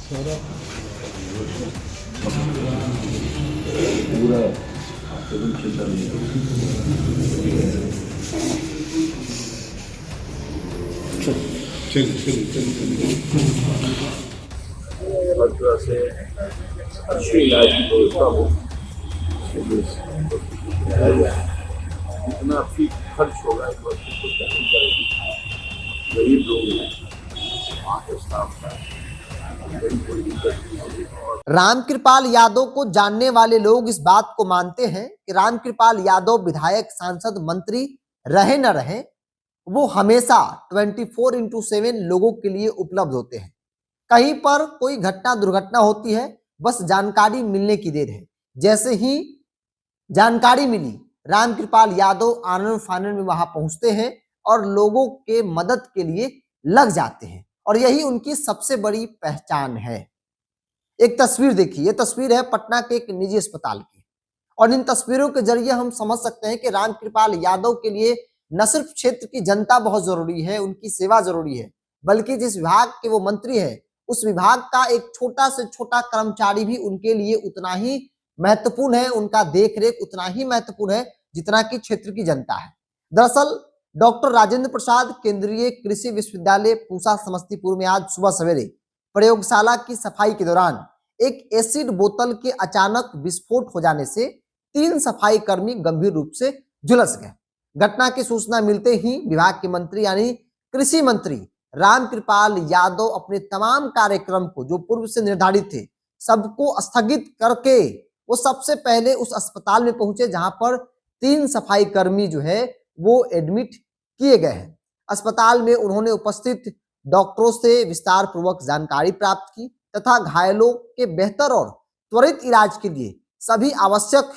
पूरा एकदम चिंता नहीं हर तरह से अच्छी इलाज की व्यवस्था हो, जितना भी खर्च होगा इस वक्त को तहसील करेगी। गरीब लोग हैं, वहाँ के स्टाफ का कोई दिक्कत नहीं होगी। और रामकृपाल यादव को जानने वाले लोग इस बात को मानते हैं कि रामकृपाल यादव विधायक, सांसद, मंत्री रहे न रहे, वो हमेशा 24/7 लोगों के लिए उपलब्ध होते हैं। कहीं पर कोई घटना दुर्घटना होती है, बस जानकारी मिलने की देर है। जैसे ही जानकारी मिली, रामकृपाल यादव आनन फानन में वहां पहुंचते हैं और लोगों के मदद के लिए लग जाते हैं, और यही उनकी सबसे बड़ी पहचान है। एक तस्वीर देखिए, ये तस्वीर है पटना के एक निजी अस्पताल की, और इन तस्वीरों के जरिए हम समझ सकते हैं कि रामकृपाल यादव के लिए न सिर्फ क्षेत्र की जनता बहुत जरूरी है, उनकी सेवा जरूरी है, बल्कि जिस विभाग के वो मंत्री है, उस विभाग का एक छोटा से छोटा कर्मचारी भी उनके लिए उतना ही महत्वपूर्ण है, उनका देखरेख उतना ही महत्वपूर्ण है जितना कि क्षेत्र की जनता है। दरअसल डॉक्टर राजेंद्र प्रसाद केंद्रीय कृषि विश्वविद्यालय पूसा समस्तीपुर में आज सुबह सवेरे प्रयोगशाला की सफाई के दौरान एक एसिड बोतल के अचानक विस्फोट हो जाने से 3 सफाई कर्मी गंभीर रूप से झुलस गए। घटना की सूचना मिलते ही विभाग के मंत्री यानी कृषि मंत्री रामकृपाल यादव अपने तमाम कार्यक्रम को जो पूर्व से निर्धारित थे सबको स्थगित करके वो सबसे पहले उस अस्पताल में पहुंचे जहां पर 3 सफाई कर्मी जो है वो एडमिट किए गए हैं। अस्पताल में उन्होंने उपस्थित डॉक्टरों से विस्तार पूर्वक जानकारी प्राप्त की तथा घायलों के बेहतर और त्वरित इलाज के लिए सभी आवश्यक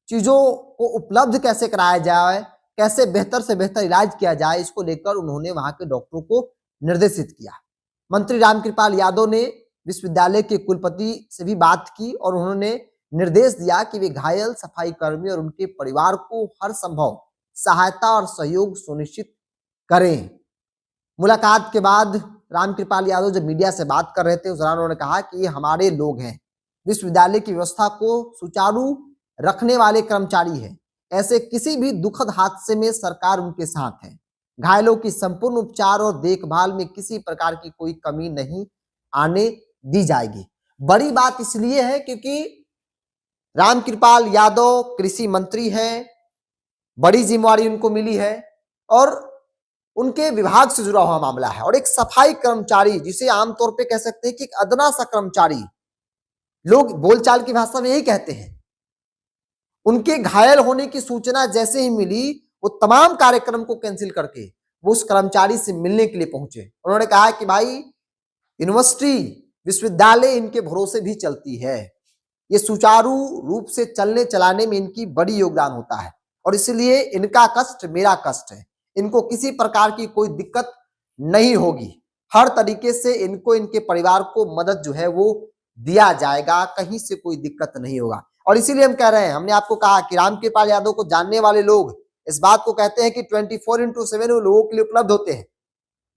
चीजों को उपलब्ध कैसे कराया जाए, कैसे बेहतर से बेहतर इलाज किया जाए, इसको लेकर उन्होंने वहां के डॉक्टरों को निर्देशित किया। मंत्री रामकृपाल यादव ने विश्वविद्यालय के कुलपति से भी बात की और उन्होंने निर्देश दिया कि वे घायल सफाई कर्मी और उनके परिवार को हर संभव सहायता और सहयोग सुनिश्चित करें। मुलाकात के बाद रामकृपाल यादव जब मीडिया से बात कर रहे थे उस दौरान उन्होंने कहा कि ये हमारे लोग हैं, विश्वविद्यालय की व्यवस्था को सुचारू रखने वाले कर्मचारी हैं, ऐसे किसी भी दुखद हादसे में सरकार उनके साथ है। घायलों की संपूर्ण उपचार और देखभाल में किसी प्रकार की कोई कमी नहीं आने दी जाएगी। बड़ी बात इसलिए है क्योंकि रामकृपाल यादव कृषि मंत्री हैं, बड़ी जिम्मेवारी उनको मिली है और उनके विभाग से जुड़ा हुआ मामला है, और एक सफाई कर्मचारी जिसे आमतौर पे कह सकते हैं कि एक अदना सा कर्मचारी, लोग बोलचाल की भाषा में यही कहते हैं, उनके घायल होने की सूचना जैसे ही मिली वो तमाम कार्यक्रम को कैंसिल करके वो उस कर्मचारी से मिलने के लिए पहुंचे। उन्होंने कहा कि भाई यूनिवर्सिटी विश्वविद्यालय इनके भरोसे भी चलती है, ये सुचारू रूप से चलने चलाने में इनकी बड़ी योगदान होता है, और इसलिए इनका कष्ट मेरा कष्ट है, इनको किसी प्रकार की कोई दिक्कत नहीं होगी, हर तरीके से इनको इनके परिवार को मदद जो है वो दिया जाएगा, कहीं से कोई दिक्कत नहीं होगा। और इसीलिए हम कह रहे हैं, हमने आपको कहा कि रामकृपाल यादव को जानने वाले लोग इस बात को कहते हैं कि 24/7 वो लोगों के लिए उपलब्ध होते हैं।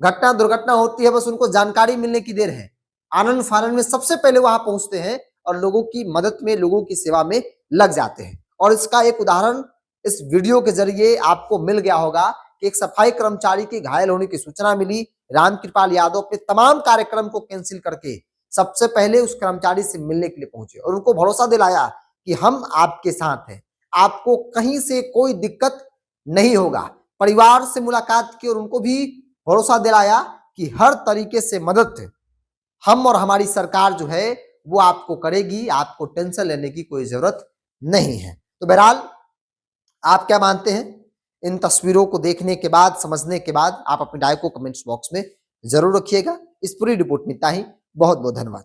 घटना दुर्घटना होती है, बस उनको जानकारी मिलने की देर है, आनन फानन में सबसे पहले वहां पहुंचते हैं और लोगों की मदद में, लोगों की सेवा में लग जाते हैं। और इसका एक उदाहरण इस वीडियो के जरिए आपको मिल गया होगा कि एक सफाई कर्मचारी के घायल होने की सूचना मिली, रामकृपाल यादव अपने तमाम कार्यक्रम को कैंसिल करके सबसे पहले उस कर्मचारी से मिलने के लिए पहुंचे और उनको भरोसा दिलाया कि हम आपके साथ हैं, आपको कहीं से कोई दिक्कत नहीं होगा। परिवार से मुलाकात की और उनको भी भरोसा दिलाया कि हर तरीके से मदद हम और हमारी सरकार जो है वो आपको करेगी, आपको टेंशन लेने की कोई जरूरत नहीं है। तो बहरहाल आप क्या मानते हैं? इन तस्वीरों को देखने के बाद, समझने के बाद आप अपनी राय को कमेंट्स बॉक्स में जरूर रखिएगा। इस पूरी रिपोर्ट में इतना ही। बहुत बहुत धन्यवाद।